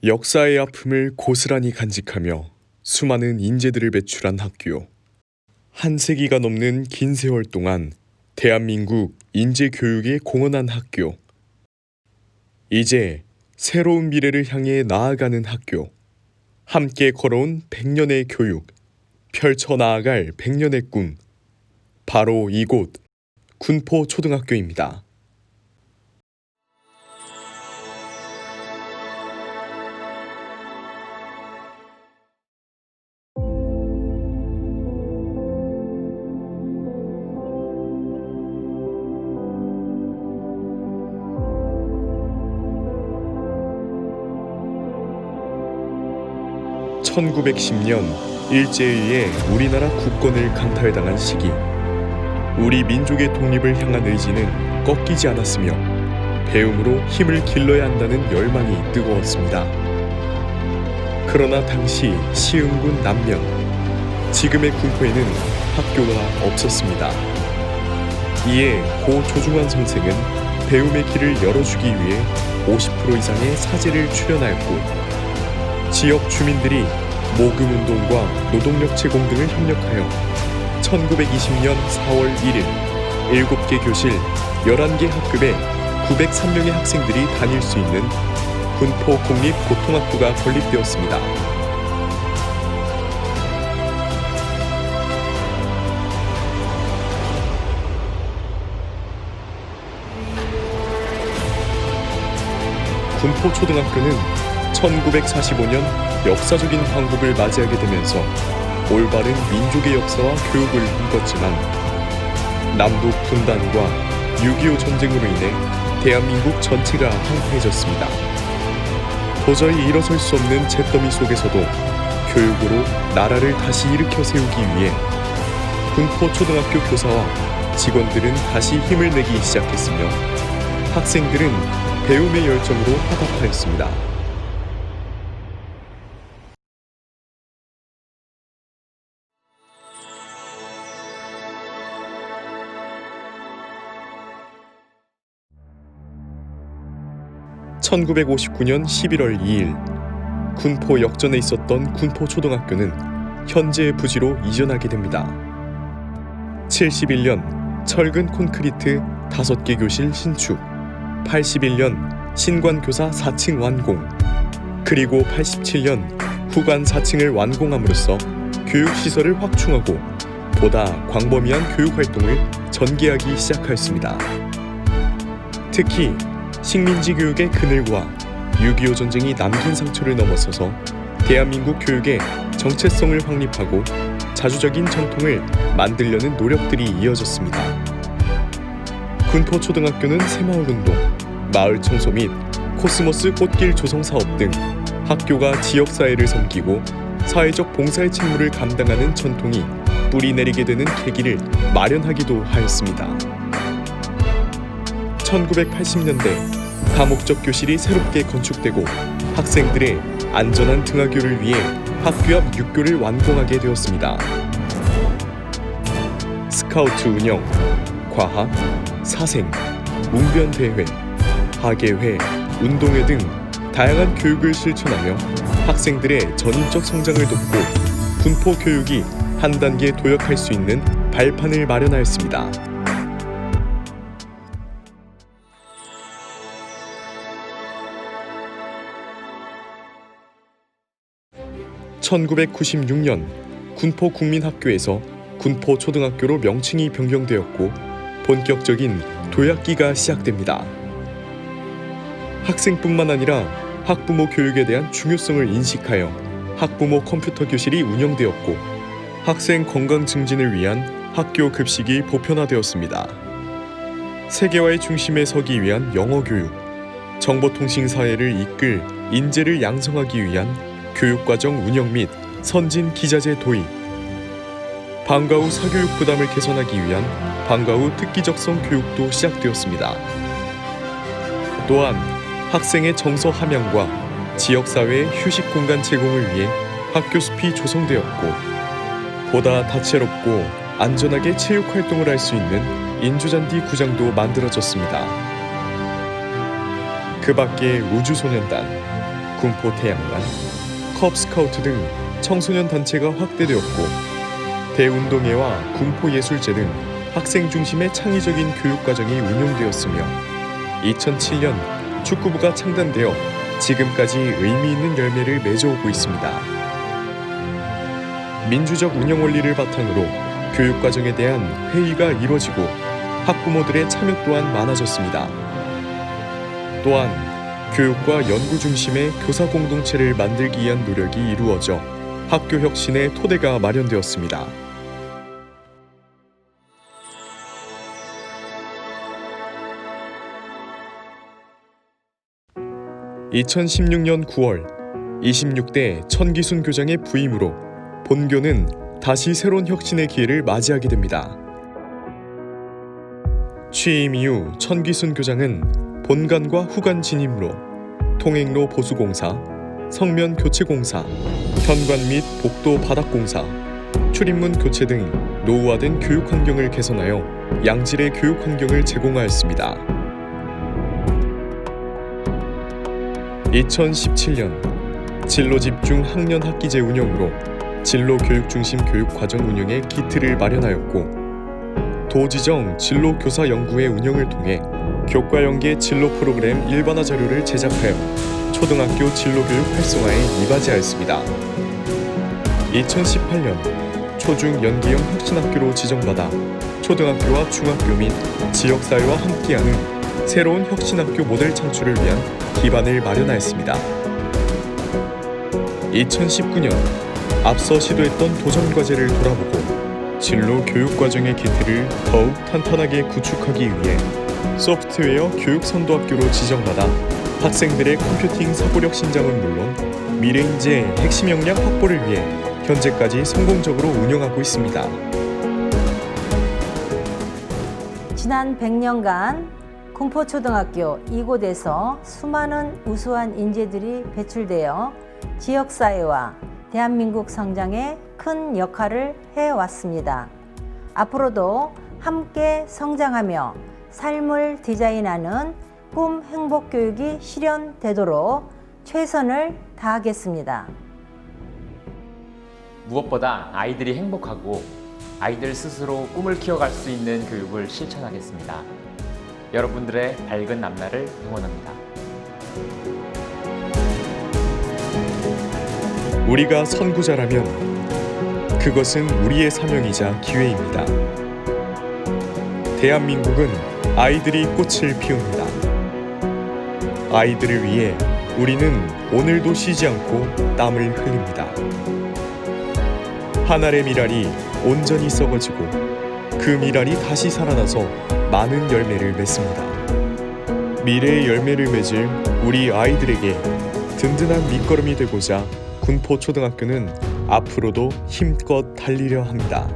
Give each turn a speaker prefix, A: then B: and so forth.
A: 역사의 아픔을 고스란히 간직하며 수많은 인재들을 배출한 학교. 한 세기가 넘는 긴 세월 동안 대한민국 인재 교육에 공헌한 학교. 이제 새로운 미래를 향해 나아가는 학교. 함께 걸어온 100년의 교육, 펼쳐 나아갈 100년의 꿈. 바로 이곳 군포초등학교입니다. (1910년) 일제에 의해 우리나라 국권을 강탈당한 시기, 우리 민족의 독립을 향한 의지는 꺾이지 않았으며 배움으로 힘을 길러야 한다는 열망이 뜨거웠습니다. 그러나 당시 시흥군 남면, 지금의 군포에는 학교가 없었습니다. 이에 고 조중환 선생은 배움의 길을 열어주기 위해 50% 이상의 사제를 출연하였고, 지역 주민들이 모금운동과 노동력 제공 등을 협력하여 1920년 4월 1일 7개 교실 11개 학급에 903명의 학생들이 다닐 수 있는 군포 공립고등학교가 건립되었습니다. 군포초등학교는 1945년 역사적인 황급을 맞이하게 되면서 올바른 민족의 역사와 교육을 꿈꿨지만 남북 분단과 6.25 전쟁으로 인해 대한민국 전체가 황폐해졌습니다. 도저히 일어설 수 없는 잿더미 속에서도 교육으로 나라를 다시 일으켜 세우기 위해 군포초등학교 교사와 직원들은 다시 힘을 내기 시작했으며 학생들은 배움의 열정으로 화답하였습니다. (1959년 11월 2일) 군포 역전에 있었던 군포초등학교는 현재의 부지로 이전하게 됩니다. 71년 철근 콘크리트 5개 교실 신축, 81년 신관교사 4층 완공, 그리고 87년 후관 4층을 완공함으로써 교육시설을 확충하고 보다 광범위한 교육활동을 전개하기 시작하였습니다. 특히 식민지 교육의 그늘과 6.25 전쟁이 남긴 상처를 넘어서서 대한민국 교육의 정체성을 확립하고 자주적인 전통을 만들려는 노력들이 이어졌습니다. 군포초등학교는 새마을운동, 마을 청소 및 코스모스 꽃길 조성 사업 등 학교가 지역사회를 섬기고 사회적 봉사의 책무를 감당하는 전통이 뿌리내리게 되는 계기를 마련하기도 하였습니다. 1980년대 다목적 교실이 새롭게 건축되고 학생들의 안전한 등하교를 위해 학교 앞 육교를 완공하게 되었습니다. 스카우트 운영, 과학, 사생, 웅변대회, 학예회, 운동회 등 다양한 교육을 실천하며 학생들의 전인적 성장을 돕고 군포 교육이 한 단계 도약할 수 있는 발판을 마련하였습니다. 1996년 군포국민학교에서 군포초등학교로 명칭이 변경되었고 본격적인 도약기가 시작됩니다. 학생뿐만 아니라 학부모 교육에 대한 중요성을 인식하여 학부모 컴퓨터 교실이 운영되었고 학생 건강 증진을 위한 학교 급식이 보편화되었습니다. 세계화의 중심에 서기 위한 영어 교육, 정보통신사회를 이끌 인재를 양성하기 위한 교육과정 운영 및 선진 기자재 도입, 방과 후 사교육 부담을 개선하기 위한 방과 후 특기적성 교육도 시작되었습니다. 또한 학생의 정서 함양과 지역사회의 휴식 공간 제공을 위해 학교 숲이 조성되었고 보다 다채롭고 안전하게 체육활동을 할 수 있는 인조잔디 구장도 만들어졌습니다. 그 밖에 우주소년단, 군포 태양단, 컵스카우트 등 청소년 단체가 확대되었고 대운동회와 군포예술제 등 학생 중심의 창의적인 교육과정이 운영되었으며 2007년 축구부가 창단되어 지금까지 의미 있는 열매를 맺어오고 있습니다. 민주적 운영 원리를 바탕으로 교육과정에 대한 회의가 이뤄지고 학부모들의 참여 또한 많아졌습니다. 또한 교육과 연구 중심의 교사 공동체를 만들기 위한 노력이 이루어져 학교 혁신의 토대가 마련되었습니다. 2016년 9월 26대 천기순 교장의 부임으로 본교는 다시 새로운 혁신의 기회를 맞이하게 됩니다. 취임 이후 천기순 교장은 본관과 후관 진입로, 통행로 보수공사, 성면 교체공사, 현관 및 복도 바닥공사, 출입문 교체 등 노후화된 교육 환경을 개선하여 양질의 교육 환경을 제공하였습니다. 2017년 진로 집중 학년 학기제 운영으로 진로 교육 중심 교육 과정 운영의 기틀을 마련하였고 도지정 진로 교사 연구회 운영을 통해 교과 연계 진로 프로그램 일반화 자료를 제작하여 초등학교 진로 교육 활성화에 이바지하였습니다. 2018년 초중 연계형 혁신학교로 지정받아 초등학교와 중학교 및 지역사회와 함께하는 새로운 혁신학교 모델 창출을 위한 기반을 마련하였습니다. 2019년 앞서 시도했던 도전과제를 돌아보고 진로 교육과정의 기틀을 더욱 탄탄하게 구축하기 위해 소프트웨어 교육선도학교로 지정받아 학생들의 컴퓨팅 사고력 신장은 물론 미래인재의 핵심 역량 확보를 위해 현재까지 성공적으로 운영하고 있습니다.
B: 지난 100년간 군포초등학교 이곳에서 수많은 우수한 인재들이 배출되어 지역사회와 대한민국 성장에 큰 역할을 해왔습니다. 앞으로도 함께 성장하며 삶을 디자인하는 꿈 행복교육이 실현되도록 최선을 다하겠습니다.
C: 무엇보다 아이들이 행복하고 아이들 스스로 꿈을 키워갈 수 있는 교육을 실천하겠습니다. 여러분들의 밝은 앞날을 응원합니다.
A: 우리가 선구자라면 그것은 우리의 사명이자 기회입니다. 대한민국은 아이들이 꽃을 피웁니다. 아이들을 위해 우리는 오늘도 쉬지 않고 땀을 흘립니다. 한 알의 미랄이 온전히 썩어지고 그 미랄이 다시 살아나서 많은 열매를 맺습니다. 미래의 열매를 맺을 우리 아이들에게 든든한 밑거름이 되고자 군포초등학교는 앞으로도 힘껏 달리려 합니다.